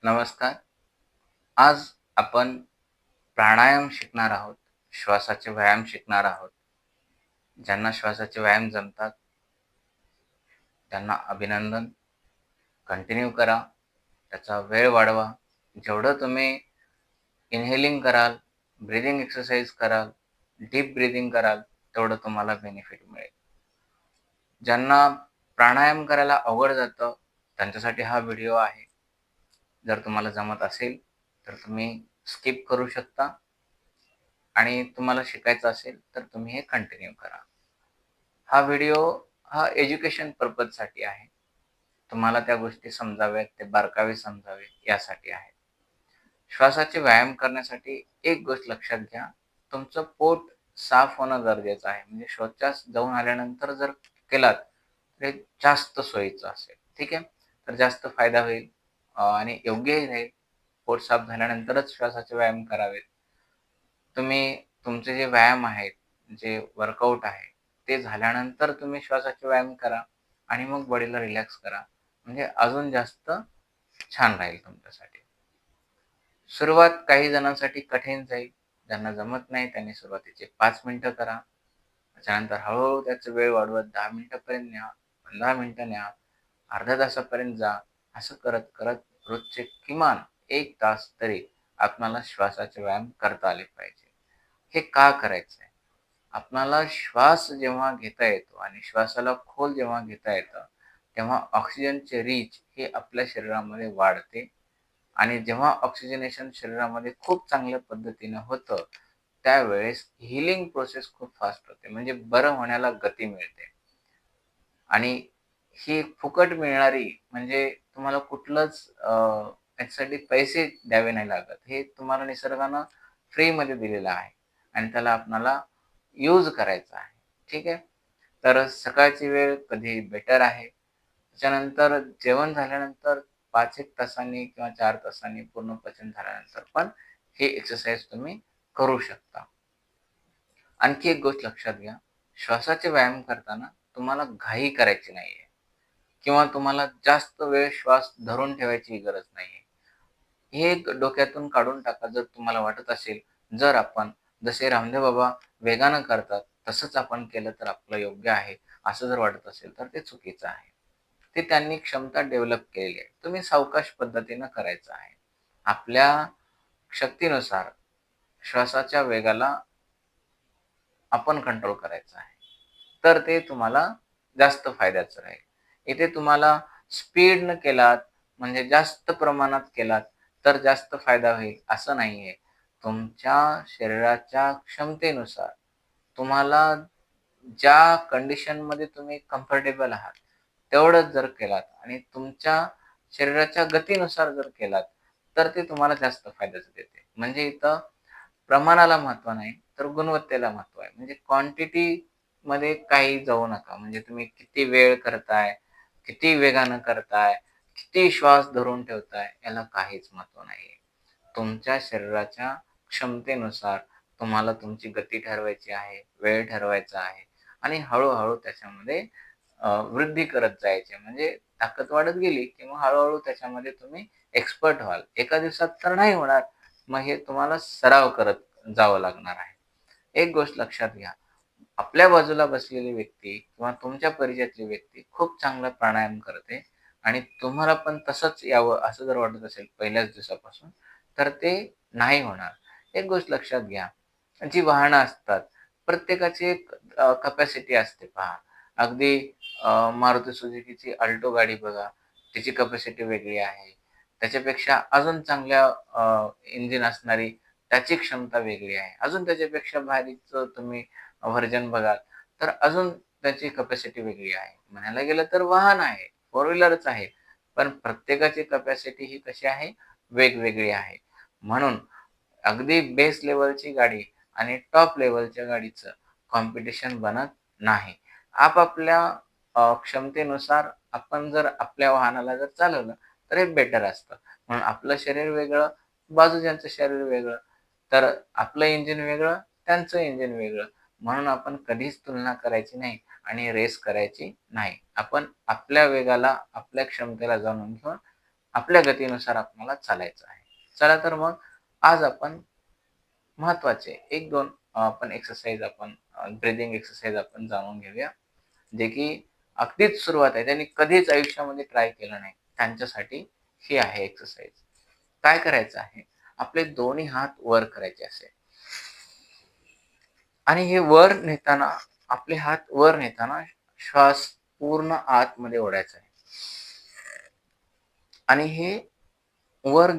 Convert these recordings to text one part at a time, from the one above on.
नमस्कार. आज आपण प्राणायाम शिकणार आहोत. श्वासाचे व्यायाम शिकणार आहोत. ज्यांना श्वासाचे व्यायाम जमतात, त्यांना अभिनंदन. कंटिन्यू करा. त्याचा वेळ वाढवा. जेवढं तुम्ही इन्हेलिंग कराल, ब्रीथिंग एक्सरसाइज कराल, डीप ब्रीथिंग कराल, तेवढं तुम्हाला बेनिफिट मिळेल. ज्यांना प्राणायाम करायला अवघड जातं, त्यांच्यासाठी हा व्हिडिओ आहे. जर तुम्हाला जमत असेल, तर तुम्ही स्किप करू शकता. आणि तुम्हाला शिकायचं असेल तर तुम्ही हे कंटिन्यू करा. हा व्हिडिओ एज्युकेशन पर्पजसाठी आहे. तुम्हाला त्या गोष्टी समजाव्यात, ते बारकावे समजावे यासाठी आहे. श्वासाचे व्यायाम करण्यासाठी एक गोष्ट लक्षात घ्या, तुमचं पोट साफ होणं गरजेचं आहे. म्हणजे शौचास जाऊन आल्यानंतर जर केलात, तर हे जास्त सोयीचं असेल. ठीक आहे? तर जास्त फायदा होईल आणि योग्यही राहील. पोट साफ झाल्यानंतरच श्वासाचे व्यायाम करावेत. तुम्ही तुमचे जे व्यायाम आहेत, जे वर्कआउट आहे, ते झाल्यानंतर तुम्ही श्वासाचे व्यायाम करा आणि मग बॉडीला रिलॅक्स करा. म्हणजे अजून जास्त छान राहील तुमच्यासाठी. सुरुवात काही जणांसाठी कठीण जाईल. ज्यांना जमत नाही त्यांनी सुरुवातीचे 5 मिनिटं करा. त्याच्यानंतर हळू-हळू त्याचा वेळ वाढवत 10 मिनिटापर्यंत न्या, 15 मिनिटं न्या, अर्ध्या तासापर्यंत जा. असं करत-करत रोजचे किमान 1 तास तरी आपणाला श्वासाचे व्यायाम करता आले पाहिजे. हे का करायचं आहे? आपणाला श्वास जेव्हा घेता येतो आणि श्वासाला खोल जेव्हा घेता येतं, तेव्हा ऑक्सिजनचे रीच हे आपल्या शरीरामध्ये वाढते आणि जेव्हा ऑक्सिजनेशन शरीरामध्ये खूप चांगल्या पद्धतीनं होतं, त्यावेळेस हीलिंग प्रोसेस खूप फास्ट होते. म्हणजे बरं होण्याला गती मिळते. आणि ही फुकट मिळणारी म्हणजे तुम्हाला कुठलंच त्याच्यासाठी पैसे द्यावे नाही लागत. हे तुम्हाला निसर्गानं फ्रीमध्ये दिलेलं आहे आणि त्याला आपणाला यूज करायचा आहे. ठीक आहे? तर सकाळची वेळ कधी बेटर आहे. त्याच्यानंतर जेवण झाल्यानंतर 5 एक तासांनी किंवा 4 तासांनी पूर्ण पचन झाल्यानंतर पण हे एक्सरसाइज तुम्ही करू शकता. आणखी एक गोष्ट लक्षात घ्या, श्वासाचे व्यायाम करताना तुम्हाला घाई करायची नाहीये किंवा तुम्हाला जास्त वेळ श्वास धरून ठेवायची गरज नाहीये. हे एक डोक्यातून काढून टाका जर तुम्हाला वाटत असेल, जर आपण जसे रामदेव बाबा वेगानं करतात, तसंच आपण केलं तर आपलं योग्य आहे, असं जर वाटत असेल तर ते चुकीचं आहे. ते त्यांनी क्षमता डेव्हलप केलेली आहे. तुम्ही सावकाश पद्धतीनं करायचं आहे. आपल्या शक्तीनुसार श्वासाच्या वेगाला आपण कंट्रोल करायचं आहे. तर ते तुम्हाला जास्त फायद्याचं राहील. इथे तुम्हाला स्पीडनं केलात, म्हणजे जास्त प्रमाणात केलात, तर जास्त फायदा होईल असं नाहीये. तुमच्या शरीराच्या क्षमतेनुसार तुम्हाला ज्या कंडिशनमध्ये तुम्ही कम्फर्टेबल आहात, तेवढंच जर केलात आणि तुमच्या शरीराच्या गतीनुसार जर केलात, तर ते तुम्हाला जास्त फायद्याचं देते. म्हणजे इथं प्रमाणाला महत्त्व नाही, तर गुणवत्तेला महत्त्व आहे. म्हणजे क्वांटिटीमध्ये काही जाऊ नका. म्हणजे तुम्ही किती वेळ करताय, किती वेगानं करताय, किती श्वास धरून ठेवताय, याला काहीच महत्त्व नाहीये. तुमच्या शरीराच्या क्षमतेनुसार तुम्हाला तुमची गती ठरवायची आहे, वेळ ठरवायचा आहे आणि हळू त्याच्यामध्ये वृद्धी करत जायची. म्हणजे ताकद वाढत गेली की मग हळू त्याच्यामध्ये तुम्ही एक्सपर्ट व्हाल. एका दिवसात तर नाही होणार. मग हे तुम्हाला सराव करत जावं लागणार आहे. एक गोष्ट लक्षात घ्या, आपल्या बाजूला बसलेली व्यक्ती किंवा तुमच्या परिचयातली व्यक्ती खूप चांगला प्राणायाम करते आणि तुम्हाला पण तसंच यावं असं जर वाटत असेल पहिल्याच दिवसापासून, तर ते नाही होणार. एक गोष्ट लक्षात घ्या, जी वाहनं असतात, प्रत्येकाची एक कपॅसिटी असते पहा. अगदी मारुती सुझुकीची अल्टो गाडी बघा, तिची कपॅसिटी वेगळी आहे. त्याच्यापेक्षा अजून चांगल्या इंजिन असणारी त्याची क्षमता वेगळी आहे. अजून त्याच्यापेक्षा भारीचं तुम्ही व्हर्जन बघाल, तर अजून त्याची कपॅसिटी वेगळी आहे. म्हणायला गेलं तर वाहन आहे, फोर व्हीलरच आहे. पण प्रत्येकाची कपॅसिटी ही कशी आहे? वेगवेगळी आहे. म्हणून अगदी बेस लेव्हलची गाडी आणि टॉप लेव्हलच्या गाडीचं कॉम्पिटिशन बनत नाही. आपापल्या क्षमतेनुसार आपण जर आपल्या वाहनाला जर चालवलं, तर हे बेटर असतं. म्हणून आपलं शरीर वेगळं, बाजूच्यांचं शरीर वेगळं. तर आपलं इंजिन वेगळं, त्यांचं इंजिन वेगळं. म्हणून आपण कधीच तुलना करायची नाही आणि रेस करायची नाही. आपण आपल्या वेगाला, आपल्या क्षमतेला जाणून घेऊन आपल्या गतीनुसार आपल्याला चालायचं आहे. चला तर मग आज आपण महत्त्वाचे 1-2 आपण एक्सरसाइज आपण ब्रीथिंग एक्सरसाइज आपण जाणून घेऊया. जे की अगदीच सुरुवात आहे. त्यांनी कधीच आयुष्यामध्ये ट्राय केलं नाही. त्यांच्यासाठी ही आहे एक्सरसाइज. काय करायचं आहे? आपले दोन्ही हात वर करायचे असे आणि हे वर नेताना आपले हात वर नेताना श्वास पूर्ण आतमध्ये ओढायचा आहे. आणि हे वर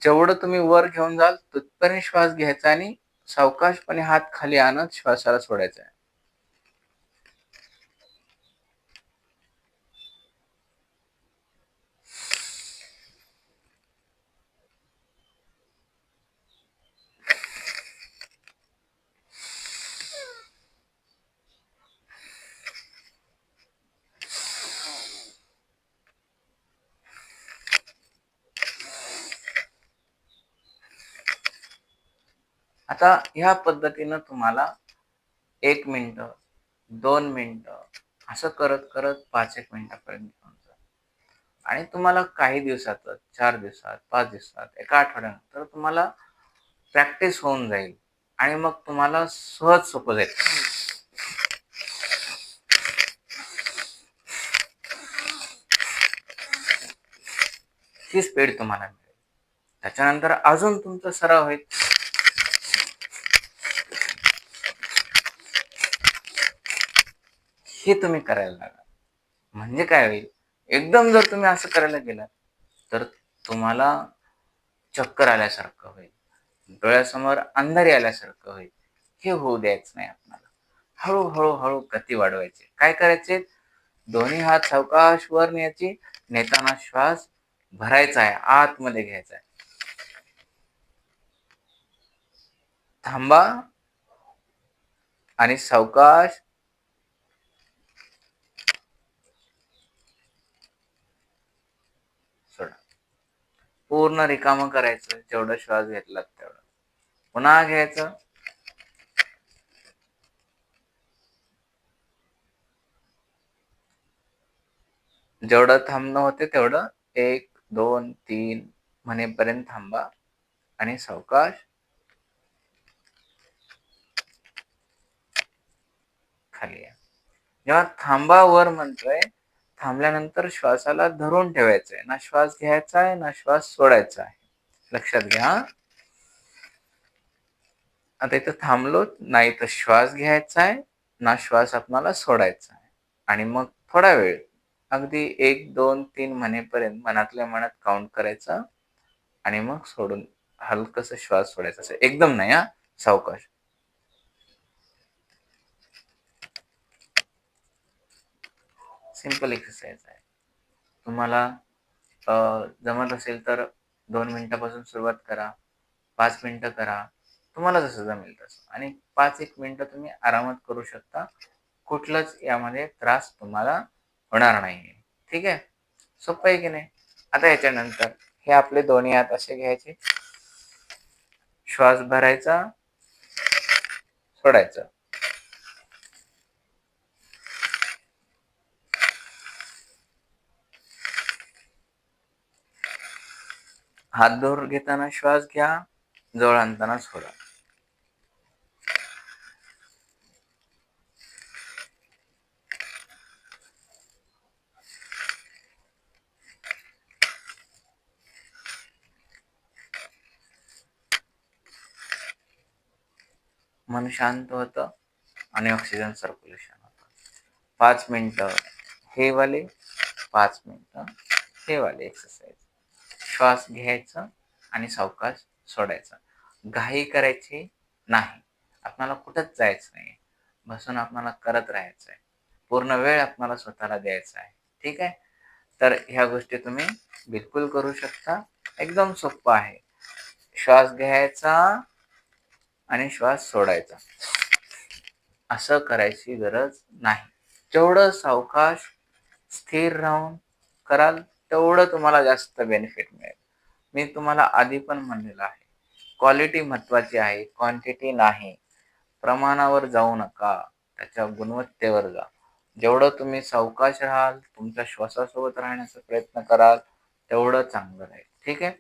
जेवढं तुम्ही वर घेऊन जाल तिथपर्यंत श्वास घ्यायचा आणि सावकाशपणे हात खाली आणत श्वासाला सोडायचा आहे. आता ह्या पद्धतीनं तुम्हाला 1 मिनिटं, 2 मिनिटं असं करत 5-1 मिनिटापर्यंत घेऊन जा. आणि तुम्हाला काही दिवसातच 4 दिवसात, 5 दिवसात, एका आठवड्यानंतर तुम्हाला प्रॅक्टिस होऊन जाईल आणि मग तुम्हाला सहज सोपं जाईल. ही स्पीड तुम्हाला मिळेल. त्याच्यानंतर अजून तुमचा सराव होईल. हे तुम्ही करायला लागा. म्हणजे काय होईल? एकदम जर तुम्ही असं करायला गेलात, तर तुम्हाला चक्कर आल्यासारखं होईल. डोळ्यासमोर अंधारी आल्यासारखं होईल. हे होऊ द्यायचं नाही आपल्याला. हळू गती वाढवायची. काय करायचे? दोन्ही हात सावकाश वर न्यायची. नेताना श्वास भरायचा आहे, आतमध्ये घ्यायचा आहे. थांबा आणि सावकाश सोडा. पूर्ण रिकामं करायचं. जेवढा श्वास घेतलात तेवढा. पुन्हा घ्यायचं. जेवढं थांबणं होते तेवढं 1, 2, 3 म्हणेपर्यंत थांबा आणि सावकाश खाली या. जेव्हा थांबा वर म्हणतोय, थांबल्यानंतर श्वासाला धरून ठेवायचंय. ना श्वास घ्यायचा आहे, ना श्वास सोडायचा आहे. लक्षात घ्या. आता इथं थांबलो, ना इथं श्वास घ्यायचा आहे, ना श्वास आपल्याला सोडायचा आहे. आणि मग थोडा वेळ अगदी 1, 2, 3 म्हणेपर्यंत मनातल्या मनात काउंट करायचं आणि मग सोडून हलकसं श्वास सोडायचा. असं एकदम नाही हां, सावकाश. सिंपल एक्सरसाइज आहे. तुम्हाला जमत असेल तर 2 मिनिटापासून सुरुवात करा, 5 मिनिटं करा. तुम्हाला जसं जमेल तसं आणि 5-1 मिनिटं तुम्ही आरामात करू शकता. कुठलाच यामध्ये त्रास तुम्हाला होणार नाही. ठीक आहे? सोपं आहे की नाही? आता याच्यानंतर हे आपले दोन्ही हात असे घ्यायचे. श्वास भरायचा, सोडायचा. हात दूर घेताना श्वास घ्या, जवळ आणताना सोडा. मन शांत होतं आणि ऑक्सिजन सर्क्युलेशन होतं. 5 मिनिटं हे वाले, 5 मिनिटं हे वाले एक्सरसाइज. श्वास घ्यायचा आणि सावकाश सोडायचा. घाई करायची नाही. आपल्याला कुठंच जायचं नाही. बसून आपल्याला करत राहायचं आहे. पूर्ण वेळ आपल्याला स्वतःला द्यायचा आहे. ठीक आहे? तर ह्या गोष्टी तुम्ही बिलकुल करू शकता. एकदम सोप्पं आहे. श्वास घ्यायचा आणि श्वास सोडायचा. असं करायची गरज नाही. जेवढं सावकाश स्थिर राहून कराल तेवढं तुम्हाला जास्त बेनिफिट मिळेल. मी तुम्हाला आधी पण म्हणलेलं आहे. क्वालिटी महत्त्वाची आहे, क्वांटिटी नाही. प्रमाणावर जाऊ नका, त्याच्या गुणवत्तेवर जा. जेवढं तुम्ही सावकाश राहाल, तुमच्या श्वासासोबत राहण्याचा प्रयत्न कराल, तेवढं चांगलं राहील. ठीक आहे.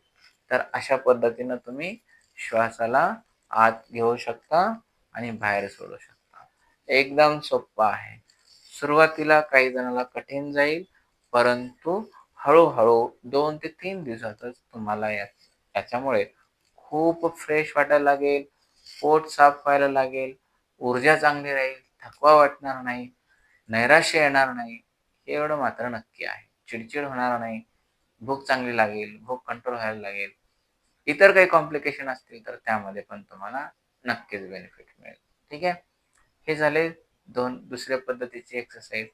तर अशा पद्धतीनं तुम्ही श्वासाला आत घेऊ शकता आणि बाहेर सोडू शकता. एकदम सोप्पं आहे. सुरुवातीला काही जणाला कठीण जाईल, परंतु हळू-हळू 2 ते 3 दिवसातच तुम्हाला याच्यामुळे खूप फ्रेश वाटायला लागेल, पोट साफ व्हायला लागेल, ऊर्जा चांगली राहील, थकवा वाटणार नाही, नैराश्य येणार नाही. हे एवढं मात्र नक्की आहे. चिडचिड होणार नाही, भूक चांगली लागेल, भूक कंट्रोल व्हायला लागेल. इतर काही कॉम्प्लिकेशन असतील तर त्यामध्ये पण तुम्हाला नक्कीच बेनिफिट मिळेल. ठीक आहे. हे झाले दुसऱ्या पद्धतीची एक्सरसाइज.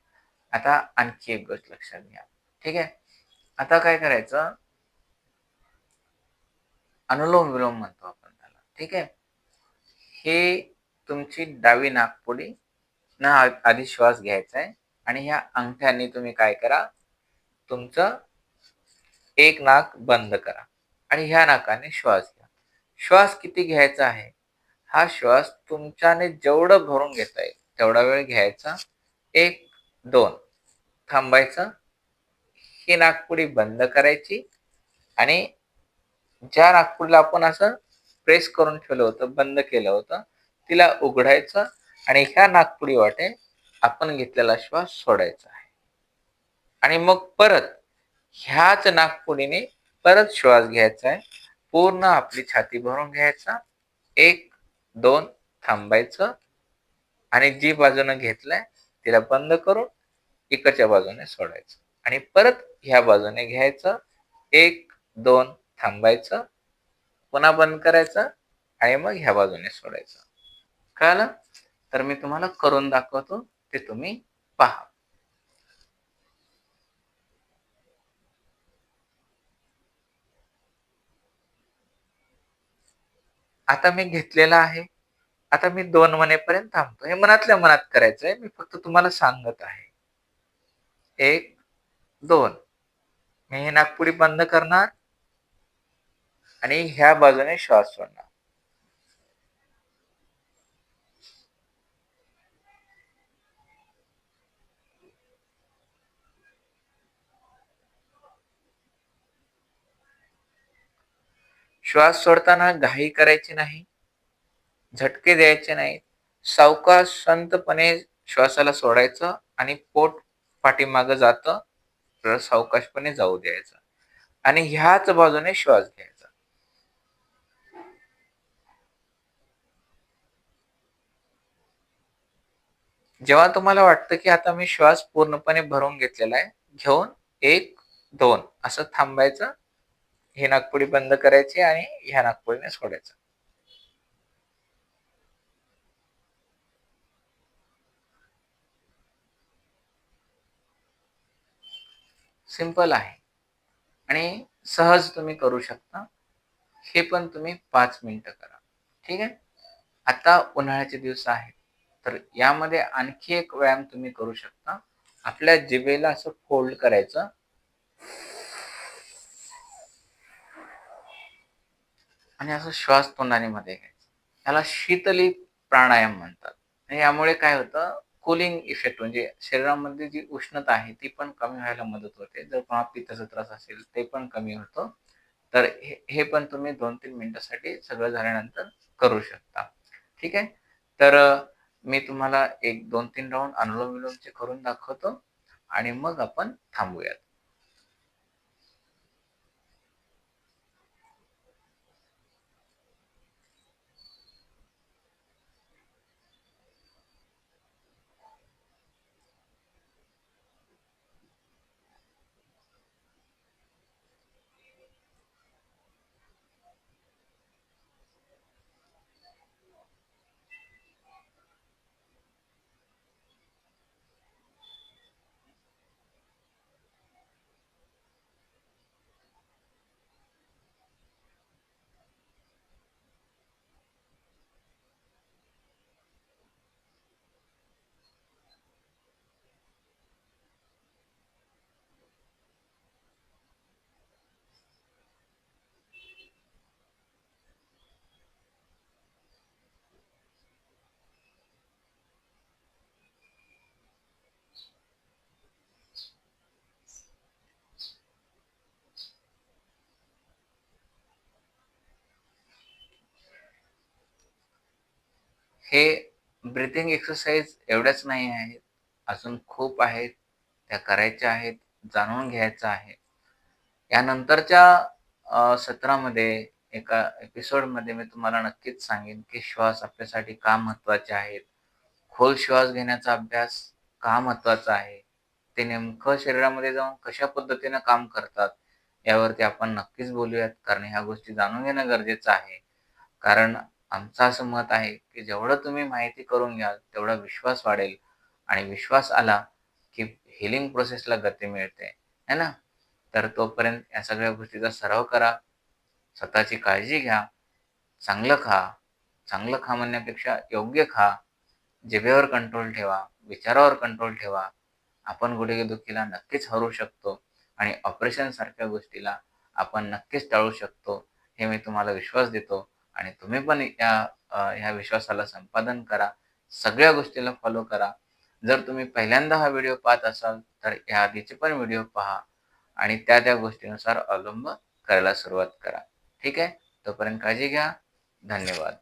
आता आणखी एक गोष्ट लक्षात घ्या. ठीक आहे. आता काय करायचं, अनुलोम-विलोम म्हणतो आपण त्याला. ठीक आहे. हे तुमची डावी नाकपुडी ना आधी श्वास घ्यायचा आहे आणि ह्या अंगठ्यांनी तुम्ही काय करा, तुमचं एक नाक बंद करा आणि ह्या नाकाने श्वास घ्या. श्वास किती घ्यायचा आहे? हा श्वास तुमच्याने जेवढं भरून घेता येईल तेवढा वेळ घ्यायचा. 1, 2 थांबायचं. ही नाकपुडी बंद करायची आणि ज्या नागपूरला आपण असं प्रेस करून ठेवलं होतं, बंद केलं होतं, तिला उघडायचं आणि ह्या नाकपुडी वाटे आपण घेतलेला श्वास सोडायचा आहे. आणि मग परत ह्याच नाकपुडीने परत श्वास घ्यायचा आहे. पूर्ण आपली छाती भरून घ्यायचा. 1, 2 थांबायचं आणि जी बाजूने घेतलंय तिला बंद करून इकडच्या बाजूने सोडायचं आणि परत ह्या बाजूने घ्यायचं. 1, 2 थांबायचं, पुन्हा बंद करायचं आणि मग ह्या बाजूने सोडायचं. कळालं? तर मी तुम्हाला करून दाखवतो, ते तुम्ही पहा. आता मी घेतलेला आहे. आता मी 2 म्हणेपर्यंत थांबतो. हे मनातल्या मनात करायचंय. मी फक्त तुम्हाला सांगत आहे. 1, 2 मी ही नाकपुडी बंद करणार आणि ह्या बाजूने श्वास सोडणार. श्वास सोडताना घाई करायची नाही, झटके द्यायचे नाहीत. सावकाश संतपणे श्वासाला सोडायचं आणि पोट पाठीमागं जातं, तर सावकाशपणे जाऊ द्यायचं आणि ह्याच बाजूने श्वास घ्यायचा. जेव्हा तुम्हाला वाटतं, की आता मी श्वास पूर्णपणे भरून घेतलेला आहे, घेऊन 1, 2 असं थांबायचं. ही नाकपुडी बंद करायची आणि ह्या नाकपुडीने सोडायचं. सिंपल आहे आणि सहज तुम्ही करू शकता. हे पण तुम्ही 5 मिनिटं करा. ठीक आहे. आता उन्हाळ्याचे दिवस आहेत, तर यामध्ये आणखी एक व्यायाम तुम्ही करू शकता. आपल्या जिभेला असं फोल्ड करायचं आणि असं श्वास तोंडाने मध्ये घ्यायचा. याला शीतली प्राणायाम म्हणतात. आणि यामुळे काय होतं, कूलिंग इफेक्ट म्हणजे शरीरामध्ये जी उष्णता आहे ती पण कमी व्हायला मदत होते. जर कोणाला पित्ताचा त्रास असेल ते पण कमी होतं. तर हे हे पण तुम्ही 2-3 मिनिटासाठी सगळं झाल्यानंतर करू शकता. ठीक आहे. तर मी तुम्हाला एक 2-3 राउंड अनुलोम-विलोमचे करून दाखवतो आणि मग आपण थांबूयात. हे ब्रीथिंग एक्सरसाइज एवढ्याच नाही आहेत. अजून खूप आहेत. त्या करायच्या आहेत, जाणून घ्यायचं आहे. यानंतरच्या सत्रामध्ये एका एपिसोडमध्ये मी तुम्हाला नक्कीच सांगेन, की श्वास आपल्यासाठी का महत्त्वाचे आहेत. खोल श्वास घेण्याचा अभ्यास का महत्त्वाचा आहे. ते नेमकं शरीरामध्ये जाऊन कशा पद्धतीनं काम करतात, यावरती आपण नक्कीच बोलूयात. कारण ह्या गोष्टी जाणून घेणं गरजेचं आहे. कारण आमचं असं मत आहे, की जेवढं तुम्ही माहिती करून घ्याल, तेवढा विश्वास वाढेल आणि विश्वास आला, की हीलिंग प्रोसेसला गती मिळते, है ना? तर तोपर्यंत या सगळ्या गोष्टीचा सराव करा. स्वतःची काळजी घ्या. चांगलं खा. चांगलं खा म्हणण्यापेक्षा योग्य खा. जिभेवर कंट्रोल ठेवा. विचारावर कंट्रोल ठेवा. आपण गुडघेदुखीला नक्कीच हरू शकतो आणि ऑपरेशनसारख्या गोष्टीला आपण नक्कीच टाळू शकतो. हे मी तुम्हाला विश्वास देतो आणि तुम्ही पण ह्या विश्वासाला संपादन करा. सगळ्या गोष्टीला फॉलो करा. जर तुम्ही पहिल्यांदा हा व्हिडिओ पाहत असाल, तर या आधीचे पण व्हिडिओ पहा आणि त्या गोष्टीनुसार अवलंब करायला सुरुवात करा. ठीक आहे? तोपर्यंत काळजी घ्या. धन्यवाद.